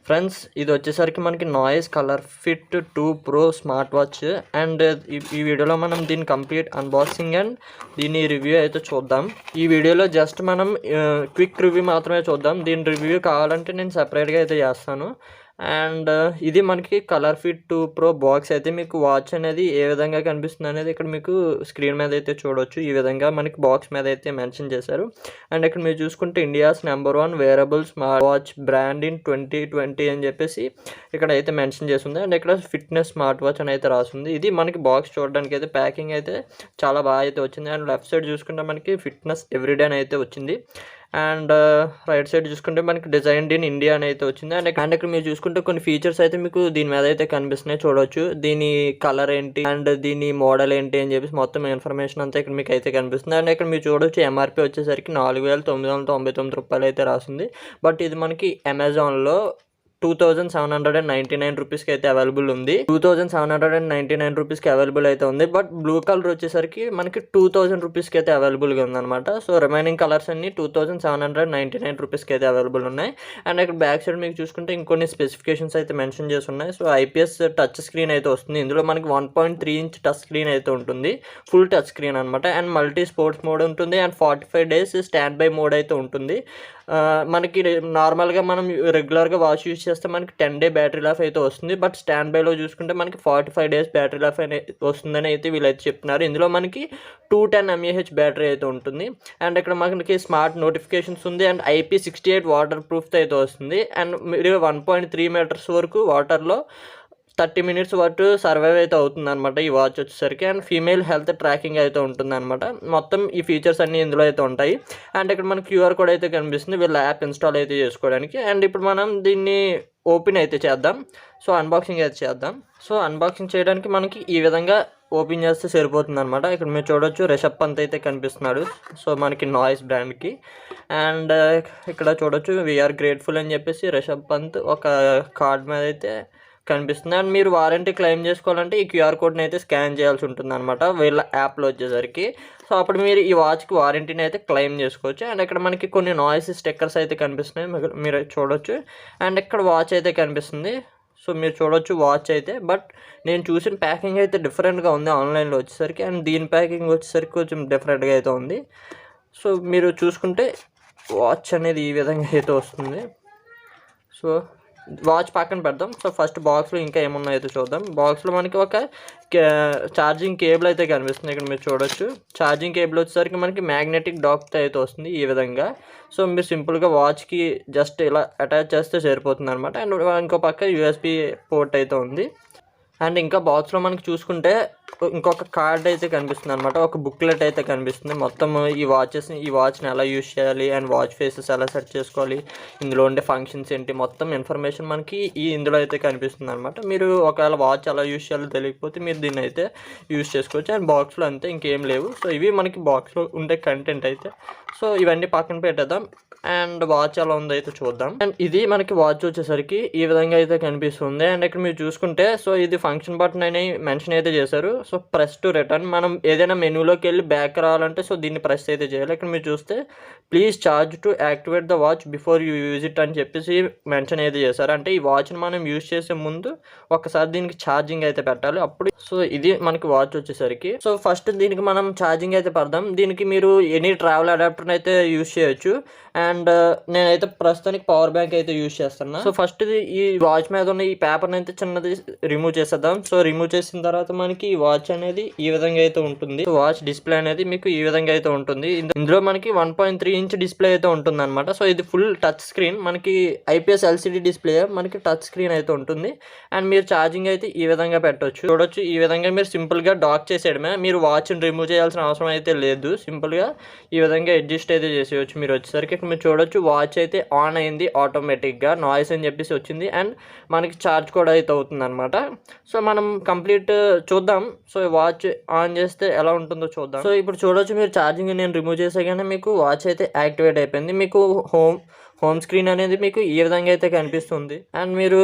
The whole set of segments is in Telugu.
ఫ్రెండ్స్ ఇది వచ్చేసరికి మనకి noise ColorFit 2 Pro smart watch and ఈ వీడియోలో మనం దీని కంప్లీట్ అన్బాక్సింగ్ అండ్ దీని రివ్యూ అయితే చూద్దాం. ఈ వీడియోలో జస్ట్ మనం క్విక్ రివ్యూ మాత్రమే చూద్దాం. దీని రివ్యూ కావాలంటే నేను సెపరేట్గా అయితే చేస్తాను. అండ్ ఇది మనకి ColorFit 2 Pro బాక్స్ అయితే మీకు వాచ్ అనేది ఏ విధంగా కనిపిస్తుంది అనేది ఇక్కడ మీకు స్క్రీన్ మీద అయితే చూడవచ్చు. ఈ విధంగా మనకి బాక్స్ మీద అయితే మెన్షన్ చేశారు. అండ్ ఇక్కడ మీరు చూసుకుంటే India's #1 wearable smart watch brand in 2020 అని చెప్పేసి ఇక్కడ అయితే మెన్షన్ చేస్తుంది. అండ్ ఇక్కడ ఫిట్నెస్ స్మార్ట్ వాచ్ అని అయితే రాస్తుంది. ఇది మనకి బాక్స్ చూడడానికి అయితే ప్యాకింగ్ అయితే చాలా బాగా అయితే వచ్చింది. అండ్ లెఫ్ట్ సైడ్ చూసుకుంటే మనకి ఫిట్నెస్ ఎవ్రీడే అని అయితే వచ్చింది. అండ్ రైట్ సైడ్ చూసుకుంటే మనకి డిజైన్డ్ ఇన్ ఇండియా అని అయితే వచ్చింది. అండ్ ఇక్కడ మీరు చూసుకుంటే కొన్ని ఫీచర్స్ అయితే మీకు దీని మీద అయితే కనిపిస్తున్నాయి చూడవచ్చు. దీని కలర్ ఏంటి అండ్ దీని మోడల్ ఏంటి అని చెప్పేసి మొత్తం ఇన్ఫర్మేషన్ అంతా ఇక్కడ మీకు అయితే కనిపిస్తుంది. అండ్ ఇక్కడ మీరు చూడవచ్చు MRP వచ్చేసరికి 4,999 రూపాయలు అయితే రాసింది. బట్ ఇది మనకి అమెజాన్లో 2,799 రూపీస్కి అయితే అవైలబుల్ ఉంది. 2,799 రూపీస్కి అవైలబుల్ అయితే ఉంది. బట్ బ్లూ కలర్ వచ్చేసరికి మనకి 2,000 రూపీస్కి అయితే అవైలబుల్గా ఉందన్నమాట. సో రిమైనింగ్ కలర్స్ అన్ని 2,799 రూపీస్కి అయితే అవైలబుల్ ఉన్నాయి. అండ్ ఇక్కడ బ్యాక్ సైడ్ మీకు చూసుకుంటే ఇంకొన్ని స్పెసిఫికేషన్స్ అయితే మెన్షన్ చేసి ఉన్నాయి. సో IPS టచ్ స్క్రీన్ అయితే వస్తుంది. ఇందులో మనకి 1.3 ఇంచ్ టచ్ స్క్రీన్ అయితే ఉంటుంది. ఫుల్ టచ్ స్క్రీన్ అనమాట. అండ్ మల్టీ స్పోర్ట్స్ మోడ్ ఉంటుంది. And 45 days stand by mod అయితే ఉంటుంది. మనకి నార్మల్గా మనం రెగ్యులర్గా వాచ్ యూజ్ చేస్తే మనకి 10 day బ్యాటరీ లైఫ్ అయితే వస్తుంది. బట్ స్టాండ్ బైలో చూసుకుంటే మనకి 45 days బ్యాటరీ లైఫ్ అనేది వస్తుందని అయితే వీళ్ళైతే చెప్తున్నారు. ఇందులో మనకి 210 mAh బ్యాటరీ అయితే ఉంటుంది. అండ్ ఇక్కడ మనకి స్మార్ట్ నోటిఫికేషన్స్ ఉంది. అండ్ IP68 వాటర్ ప్రూఫ్తో అయితే వస్తుంది. అండ్ మీరు 1.3 meters వరకు వాటర్లో 30 minutes వరకు సర్వైవ్ అయితే అవుతుంది అనమాట ఈ వాచ్ వచ్చేసరికి. అండ్ ఫీమేల్ హెల్త్ ట్రాకింగ్ అయితే ఉంటుంది అనమాట. మొత్తం ఈ ఫీచర్స్ అన్నీ ఇందులో అయితే ఉంటాయి. అండ్ ఇక్కడ మనకి QR కోడ్ అయితే కనిపిస్తుంది వీళ్ళ యాప్ ఇన్స్టాల్ అయితే చేసుకోవడానికి. అండ్ ఇప్పుడు మనం దీన్ని ఓపెన్ అయితే చేద్దాం. సో అన్బాక్సింగ్ అయితే చేద్దాం. సో అన్బాక్సింగ్ చేయడానికి మనకి ఈ విధంగా ఓపెన్ చేస్తే సరిపోతుంది అనమాట. ఇక్కడ మీరు చూడొచ్చు రిషబ్ అయితే కనిపిస్తున్నాడు. సో మనకి నాయిస్ బ్రాండ్కి. అండ్ ఇక్కడ చూడొచ్చు వీఆర్ గ్రేట్ఫుల్ అని చెప్పేసి రిషబ్ పంత్ ఒక కార్డ్ మీద అయితే కనిపిస్తుంది. అండ్ మీరు వారంటీ క్లెయిమ్ చేసుకోవాలంటే ఈ QR కోడ్ని అయితే స్కాన్ చేయాల్సి ఉంటుంది అనమాట వీళ్ళ యాప్లో వచ్చేసరికి. సో అప్పుడు మీరు ఈ వాచ్కి వారంటీని అయితే క్లెయిమ్ చేసుకోవచ్చు. అండ్ ఇక్కడ మనకి కొన్ని నాయిస్ స్టిక్కర్స్ అయితే కనిపిస్తున్నాయి మీరు చూడొచ్చు. అండ్ ఇక్కడ వాచ్ అయితే కనిపిస్తుంది. సో మీరు చూడొచ్చు వాచ్ అయితే. బట్ నేను చూసిన ప్యాకింగ్ అయితే డిఫరెంట్గా ఉంది ఆన్లైన్లో వచ్చేసరికి. అండ్ దీని ప్యాకింగ్ వచ్చేసరికి కొంచెం డిఫరెంట్గా అయితే ఉంది. సో మీరు చూసుకుంటే వాచ్ అనేది ఈ విధంగా అయితే వస్తుంది. సో వాచ్ పక్కన పెడదాం. సో ఫస్ట్ బాక్స్లో ఇంకా ఏమున్నాయో అయితే చూద్దాం. బాక్స్లో మనకి ఒక ఛార్జింగ్ కేబుల్ అయితే కనిపిస్తుంది. ఇక్కడ మీరు చూడొచ్చు. ఛార్జింగ్ కేబుల్ వచ్చేసరికి మనకి మ్యాగ్నెటిక్ డాక్తో అయితే వస్తుంది ఈ విధంగా. సో మీరు సింపుల్గా వాచ్కి జస్ట్ ఇలా అటాచ్ చేస్తే సరిపోతుంది అనమాట. అండ్ ఇంకో పక్క USB పోర్ట్ అయితే ఉంది. అండ్ ఇంకా బాక్స్లో మనకి చూసుకుంటే ఇంకొక కార్డ్ అయితే కనిపిస్తుంది అనమాట. ఒక బుక్లెట్ అయితే కనిపిస్తుంది. మొత్తం ఈ వాచ్ని ఎలా యూజ్ చేయాలి అండ్ వాచ్ ఫేసెస్ ఎలా సెట్ చేసుకోవాలి, ఇందులో ఉండే ఫంక్షన్స్ ఏంటి, మొత్తం ఇన్ఫర్మేషన్ మనకి ఇందులో అయితే కనిపిస్తుంది అనమాట. మీరు ఒకవేళ వాచ్ ఎలా యూజ్ చేయాలో తెలియకపోతే మీరు దీన్ని అయితే యూజ్ చేసుకోవచ్చు. అండ్ బాక్స్లో అంతే ఇంకేం లేవు. సో ఇవి మనకి బాక్స్లో ఉండే కంటెంట్ అయితే. సో ఇవన్నీ పక్కన పెట్టేద్దాం. అండ్ వాచ్ ఎలా ఉందో అయితే చూద్దాం. అండ్ ఇది మనకి వాచ్ వచ్చేసరికి ఈ విధంగా అయితే కనిపిస్తుంది. అండ్ ఇక్కడ మీరు చూసుకుంటే సో ఇది ఫంక్షన్ బటన్ అని మెన్షన్ అయితే చేశారు. So press to return. మనం ఏదైనా మెనూలోకి వెళ్ళి బ్యాక్ రావాలంటే సో దీన్ని ప్రెస్ అయితే చేయాలి. ఇక్కడ మీరు చూస్తే please charge to activate the watch before you use it అని చెప్పేసి మెన్షన్ అయితే చేశారు. అంటే ఈ వాచ్ని మనం యూజ్ చేసే ముందు ఒకసారి దీనికి ఛార్జింగ్ అయితే పెట్టాలి అప్పుడు. సో ఇది మనకి వాచ్ వచ్చేసరికి. సో ఫస్ట్ దీనికి మనం ఛార్జింగ్ అయితే పెడదాం. దీనికి మీరు ఎనీ ట్రావెల్ అడాప్టర్ని అయితే యూజ్ చేయొచ్చు. అండ్ నేనైతే ప్రస్తుతానికి పవర్ బ్యాంక్ అయితే యూజ్ చేస్తున్నా. సో ఫస్ట్ ఈ వాచ్ మీద ఉన్న ఈ పేపర్ని అయితే చిన్నది రిమూవ్ చేసేద్దాం. సో రిమూవ్ చేసిన తర్వాత మనకి ఈ వాచ్ అనేది ఈ విధంగా అయితే ఉంటుంది. వాచ్ డిస్ప్లే అనేది మీకు ఈ విధంగా అయితే ఉంటుంది. ఇందులో మనకి 1.3 ఇంచ్ డిస్ప్లే అయితే ఉంటుంది అనమాట. సో ఇది ఫుల్ టచ్ స్క్రీన్. మనకి IPS LCD డిస్ప్లే మనకి టచ్ స్క్రీన్ అయితే ఉంటుంది. అండ్ మీరు ఛార్జింగ్ అయితే ఈ విధంగా పెట్టవచ్చు. చూడొచ్చు ఈ విధంగా మీరు సింపుల్గా డాక్ చేసేయడమే. మీరు వాచ్ని రిమూవ్ చేయాల్సిన అవసరం అయితే లేదు. సింపుల్గా ఈ విధంగా అడ్జస్ట్ అయితే చేసేయచ్చు. మీరు వచ్చేసరికి మీరు చూడొచ్చు వాచ్ అయితే ఆన్ అయింది ఆటోమేటిక్గా. నాయిస్ అని చెప్పేసి వచ్చింది. అండ్ మనకి ఛార్జ్ కూడా అయితే అవుతుంది అనమాట. సో మనం కంప్లీట్ చూద్దాం. సో వాచ్ ఆన్ చేస్తే ఎలా ఉంటుందో చూద్దాం. సో ఇప్పుడు చూడొచ్చు మీరు ఛార్జింగ్ నేను రిమూవ్ చేసేగానే మీకు వాచ్ అయితే యాక్టివేట్ అయిపోయింది. మీకు హోమ్ స్క్రీన్ అనేది మీకు ఈ విధంగా అయితే కనిపిస్తుంది. అండ్ మీరు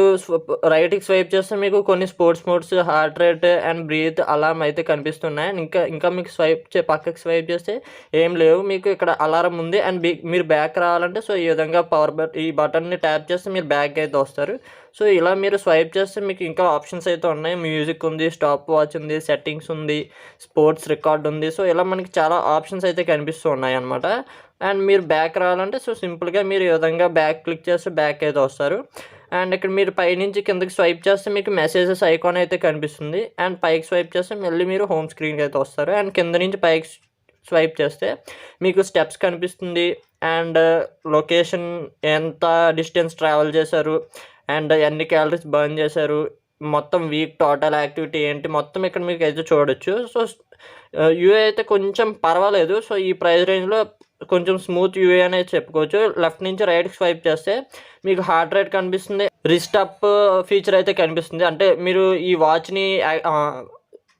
రైట్కి స్వైప్ చేస్తే మీకు కొన్ని sports modes, heart rate and breath alarm అయితే కనిపిస్తున్నాయి. అండ్ ఇంకా మీకు పక్కకి స్వైప్ చేస్తే ఏం లేవు. మీకు ఇక్కడ అలారం ఉంది. అండ్ మీరు బ్యాక్ రావాలంటే సో ఈ విధంగా ఈ బటన్ని ట్యాప్ చేస్తే మీరు బ్యాక్ అయితే వస్తారు. సో ఇలా మీరు స్వైప్ చేస్తే మీకు ఇంకా ఆప్షన్స్ అయితే ఉన్నాయి. మ్యూజిక్ ఉంది, స్టాప్ వాచ్ ఉంది, సెట్టింగ్స్ ఉంది, స్పోర్ట్స్ రికార్డ్ ఉంది. సో ఇలా మనకి చాలా ఆప్షన్స్ అయితే కనిపిస్తూ ఉన్నాయి అనమాట. అండ్ మీరు బ్యాక్ రావాలంటే సో సింపుల్గా మీరు ఈ విధంగా బ్యాక్ క్లిక్ చేస్తే బ్యాక్ అయితే వస్తారు. అండ్ ఇక్కడ మీరు పైనుంచి కిందకి స్వైప్ చేస్తే మీకు మెసేజెస్ ఐకాన్ అయితే కనిపిస్తుంది. అండ్ పైకి స్వైప్ చేస్తే మళ్ళీ మీరు హోమ్ స్క్రీన్కి అయితే వస్తారు. అండ్ కింద నుంచి పైకి స్వైప్ చేస్తే మీకు స్టెప్స్ కనిపిస్తుంది. అండ్ లొకేషన్, ఎంత డిస్టెన్స్ ట్రావెల్ చేశారు, అండ్ ఎన్ని క్యాలరీస్ బర్న్ చేశారు, మొత్తం వీక్ టోటల్ యాక్టివిటీ ఏంటి, మొత్తం ఇక్కడ మీకు అయితే చూడొచ్చు. సో యూఏ అయితే కొంచెం పర్వాలేదు. సో ఈ ప్రైస్ రేంజ్లో కొంచెం స్మూత్ యూఏ అనేది చెప్పుకోవచ్చు. లెఫ్ట్ నుంచి రైట్కి స్వైప్ చేస్తే మీకు హార్ట్ రేట్ కనిపిస్తుంది, రిస్ట్ అప్ ఫీచర్ అయితే కనిపిస్తుంది. అంటే మీరు ఈ వాచ్ని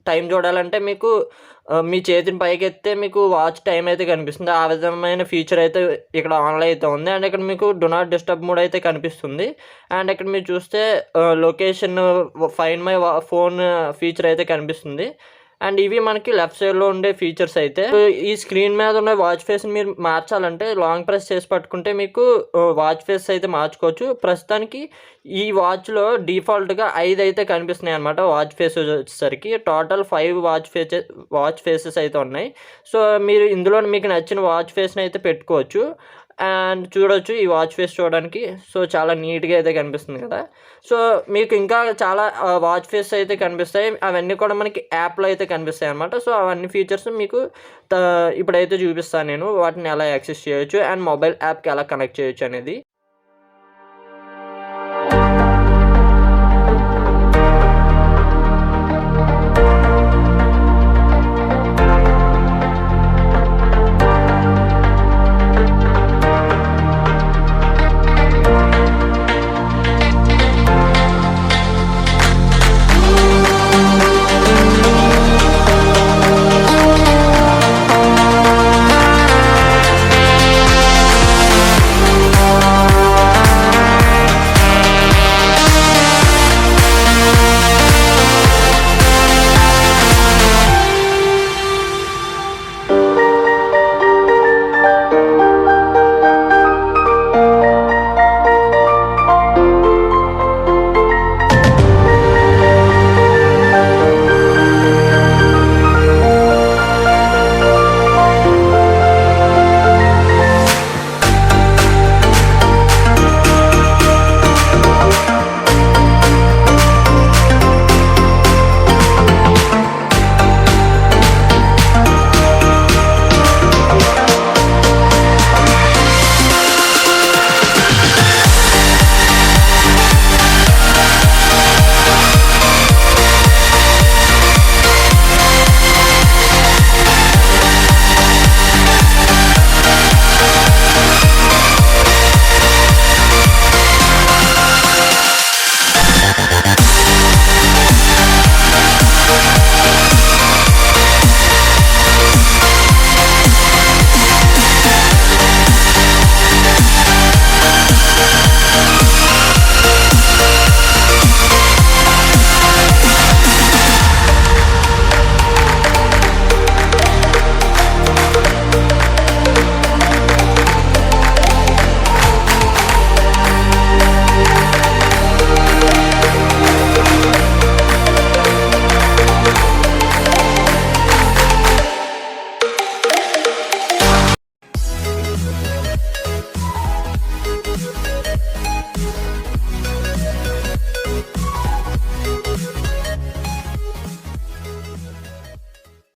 టైం చూడాలంటే మీకు మీ చేతిని పైకి ఎత్తే మీకు వాచ్ టైం అయితే కనిపిస్తుంది. ఆ విధమైన ఫీచర్ అయితే ఇక్కడ ఆన్లో అయితే ఉంది. అండ్ ఇక్కడ మీకు డు నాట్ డిస్టర్బ్ మోడ్ అయితే కనిపిస్తుంది. అండ్ ఇక్కడ మీరు చూస్తే location, find my phone feature అయితే కనిపిస్తుంది. అండ్ ఇవి మనకి లెఫ్ట్ సైడ్లో ఉండే ఫీచర్స్ అయితే. ఈ స్క్రీన్ మీద ఉన్న వాచ్ ఫేస్ని మీరు మార్చాలంటే లాంగ్ ప్రెస్ చేసి పట్టుకుంటే మీకు వాచ్ ఫేస్ అయితే మార్చుకోవచ్చు. ప్రస్తుతానికి ఈ వాచ్లో డిఫాల్ట్గా 5 అయితే కనిపిస్తున్నాయి అనమాట. వాచ్ ఫేస్ వచ్చేసరికి టోటల్ 5 వాచ్ ఫేసెస్ అయితే ఉన్నాయి. సో మీరు ఇందులో మీకు నచ్చిన వాచ్ ఫేస్ని అయితే పెట్టుకోవచ్చు. అండ్ చూడొచ్చు ఈ వాచ్ ఫేస్ చూడడానికి. సో చాలా నీట్గా అయితే కనిపిస్తుంది కదా. సో మీకు ఇంకా చాలా వాచ్ ఫేస్ అయితే కనిపిస్తాయి. అవన్నీ కూడా మనకి యాప్లో అయితే కనిపిస్తాయి అనమాట. సో అవన్నీ ఫీచర్స్ మీకు ఇప్పుడైతే చూపిస్తాను నేను, వాటిని ఎలా యాక్సెస్ చేయొచ్చు అండ్ మొబైల్ యాప్కి ఎలా కనెక్ట్ చేయొచ్చు అనేది.